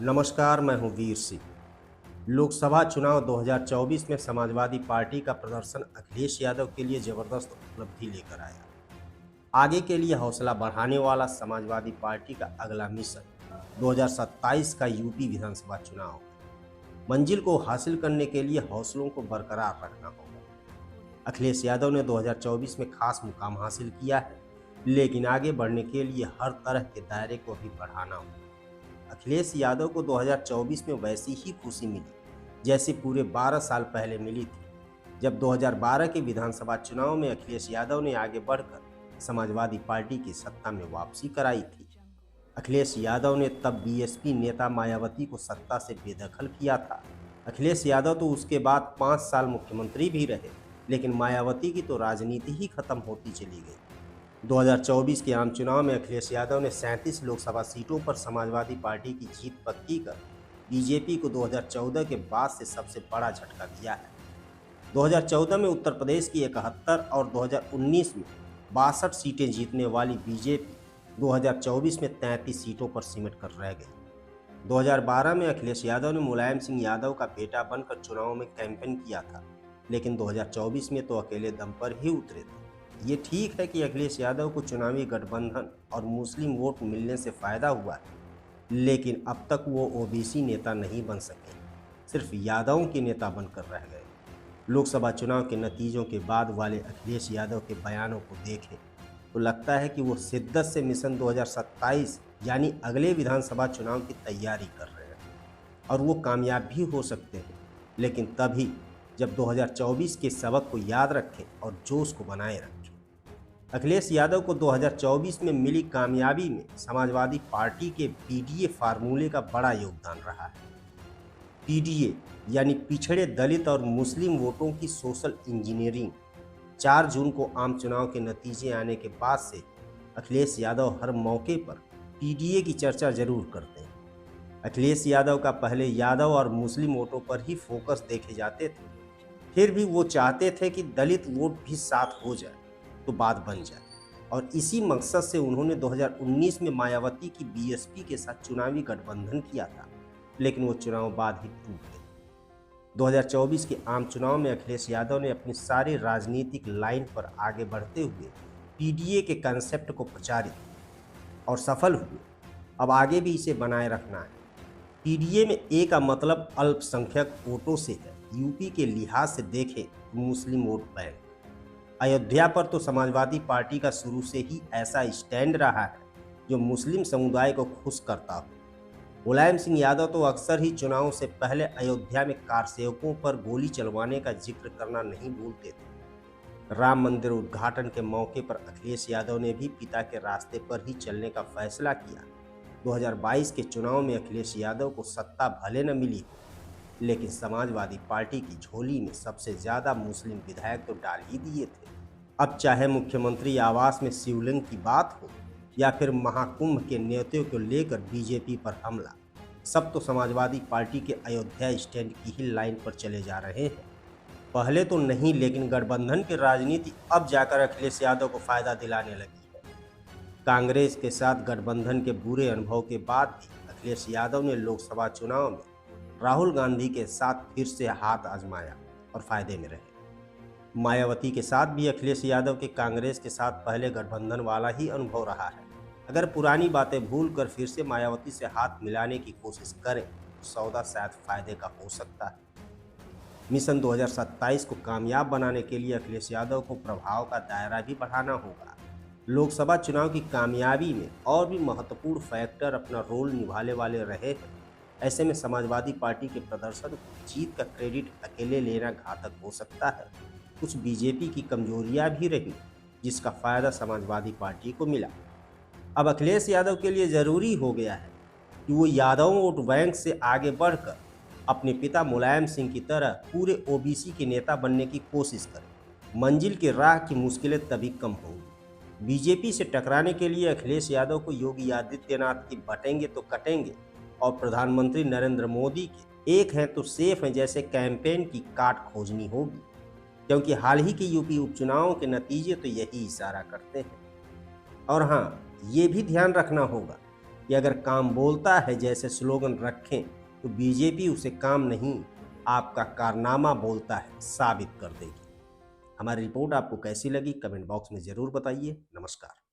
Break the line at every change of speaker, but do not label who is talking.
नमस्कार, मैं हूं वीर सिंह। लोकसभा चुनाव 2024 में समाजवादी पार्टी का प्रदर्शन अखिलेश यादव के लिए जबरदस्त उपलब्धि लेकर आया। आगे के लिए हौसला बढ़ाने वाला समाजवादी पार्टी का अगला मिशन 2027 का यूपी विधानसभा चुनाव। मंजिल को हासिल करने के लिए हौसलों को बरकरार रखना होगा। अखिलेश यादव ने 2024 में खास मुकाम हासिल किया है, लेकिन आगे बढ़ने के लिए हर तरह के दायरे को भी बढ़ाना होगा। अखिलेश यादव को 2024 में वैसी ही खुशी मिली जैसे पूरे 12 साल पहले मिली थी, जब 2012 के विधानसभा चुनाव में अखिलेश यादव ने आगे बढ़कर समाजवादी पार्टी की सत्ता में वापसी कराई थी। अखिलेश यादव ने तब बीएसपी नेता मायावती को सत्ता से बेदखल किया था। अखिलेश यादव तो उसके बाद 5 साल मुख्यमंत्री भी रहे, लेकिन मायावती की तो राजनीति ही खत्म होती चली गई। 2024 के आम चुनाव में अखिलेश यादव ने 37 लोकसभा सीटों पर समाजवादी पार्टी की जीत पक्की कर बीजेपी को 2014 के बाद से सबसे बड़ा झटका दिया है। 2014 में उत्तर प्रदेश की 71 और 2019 में 62 सीटें जीतने वाली बीजेपी 2024 में 33 सीटों पर सिमट कर रह गई। 2012 में अखिलेश यादव ने मुलायम सिंह यादव का बेटा बनकर चुनाव में कैंपेन किया था, लेकिन 2024 में तो अकेले दम पर ही उतरे थे। ये ठीक है कि अखिलेश यादव को चुनावी गठबंधन और मुस्लिम वोट मिलने से फायदा हुआ है, लेकिन अब तक वो ओबीसी नेता नहीं बन सके, सिर्फ यादवों के नेता बनकर रह गए। लोकसभा चुनाव के नतीजों के बाद वाले अखिलेश यादव के बयानों को देखें तो लगता है कि वो शिद्दत से मिशन 2027 यानी अगले विधानसभा चुनाव की तैयारी कर रहे हैं, और वो कामयाब भी हो सकते हैं, लेकिन तभी जब 2024 के सबक को याद रखें और जोश को बनाए रखें। अखिलेश यादव को 2024 में मिली कामयाबी में समाजवादी पार्टी के पीडीए फार्मूले का बड़ा योगदान रहा है। पीडीए यानी पिछड़े दलित और मुस्लिम वोटों की सोशल इंजीनियरिंग। 4 जून को आम चुनाव के नतीजे आने के बाद से अखिलेश यादव हर मौके पर पीडीए की चर्चा जरूर करते हैं। अखिलेश यादव का पहले यादव और मुस्लिम वोटों पर ही फोकस देखे जाते थे, फिर भी वो चाहते थे कि दलित वोट भी साथ हो जाए तो बात बन जाए, और इसी मकसद से उन्होंने 2019 में मायावती की बीएसपी के साथ चुनावी गठबंधन किया था, लेकिन वो चुनाव बाद ही टूट गए। 2024 के आम चुनाव में अखिलेश यादव ने अपनी सारी राजनीतिक लाइन पर आगे बढ़ते हुए पीडीए के कंसेप्ट को प्रचारित और सफल हुए। अब आगे भी इसे बनाए रखना है। पीडीए में ए का मतलब अल्पसंख्यक वोटों से है। यूपी के लिहाज से देखें तो मुस्लिम वोट बैंक। अयोध्या पर तो समाजवादी पार्टी का शुरू से ही ऐसा स्टैंड रहा है जो मुस्लिम समुदाय को खुश करता हो। मुलायम सिंह यादव तो अक्सर ही चुनाव से पहले अयोध्या में कारसेवकों पर गोली चलवाने का जिक्र करना नहीं भूलते थे। राम मंदिर उद्घाटन के मौके पर अखिलेश यादव ने भी पिता के रास्ते पर ही चलने का फैसला किया। 2022 के चुनाव में अखिलेश यादव को सत्ता भले न मिली हो, लेकिन समाजवादी पार्टी की झोली में सबसे ज्यादा मुस्लिम विधायक तो डाल ही दिए थे। अब चाहे मुख्यमंत्री आवास में शिवलिंग की बात हो या फिर महाकुंभ के न्योते को लेकर बीजेपी पर हमला, सब तो समाजवादी पार्टी के अयोध्या स्टैंड की ही लाइन पर चले जा रहे हैं। पहले तो नहीं, लेकिन गठबंधन की राजनीति अब जाकर अखिलेश यादव को फायदा दिलाने लगी है। कांग्रेस के साथ गठबंधन के बुरे अनुभव के बाद भी अखिलेश यादव ने लोकसभा चुनाव में राहुल गांधी के साथ फिर से हाथ आजमाया और फायदे में रहे। मायावती के साथ भी अखिलेश यादव के कांग्रेस के साथ पहले गठबंधन वाला ही अनुभव रहा है। अगर पुरानी बातें भूलकर फिर से मायावती से हाथ मिलाने की कोशिश करें तो सौदा शायद फायदे का हो सकता है। मिशन 2027 को कामयाब बनाने के लिए अखिलेश यादव को प्रभाव का दायरा भी बढ़ाना होगा। लोकसभा चुनाव की कामयाबी में और भी महत्वपूर्ण फैक्टर अपना रोल निभाने वाले रहे हैं। ऐसे में समाजवादी पार्टी के प्रदर्शन को जीत का क्रेडिट अकेले लेना घातक हो सकता है। कुछ बीजेपी की कमजोरियां भी रही, जिसका फायदा समाजवादी पार्टी को मिला। अब अखिलेश यादव के लिए जरूरी हो गया है कि वो यादव वोट बैंक से आगे बढ़कर अपने पिता मुलायम सिंह की तरह पूरे ओबीसी के नेता बनने की कोशिश करें। मंजिल की राह की मुश्किलें तभी कम होंगी। बीजेपी से टकराने के लिए अखिलेश यादव को योगी आदित्यनाथ की बटेंगे तो कटेंगे और प्रधानमंत्री नरेंद्र मोदी के एक हैं तो सेफ हैं जैसे कैंपेन की काट खोजनी होगी, क्योंकि हाल ही के यूपी उपचुनावों के नतीजे तो यही इशारा करते हैं। और हाँ, ये भी ध्यान रखना होगा कि अगर काम बोलता है जैसे स्लोगन रखें तो बीजेपी उसे काम नहीं, आपका कारनामा बोलता है साबित कर देगी। हमारी रिपोर्ट आपको कैसी लगी कमेंट बॉक्स में जरूर बताइए। नमस्कार।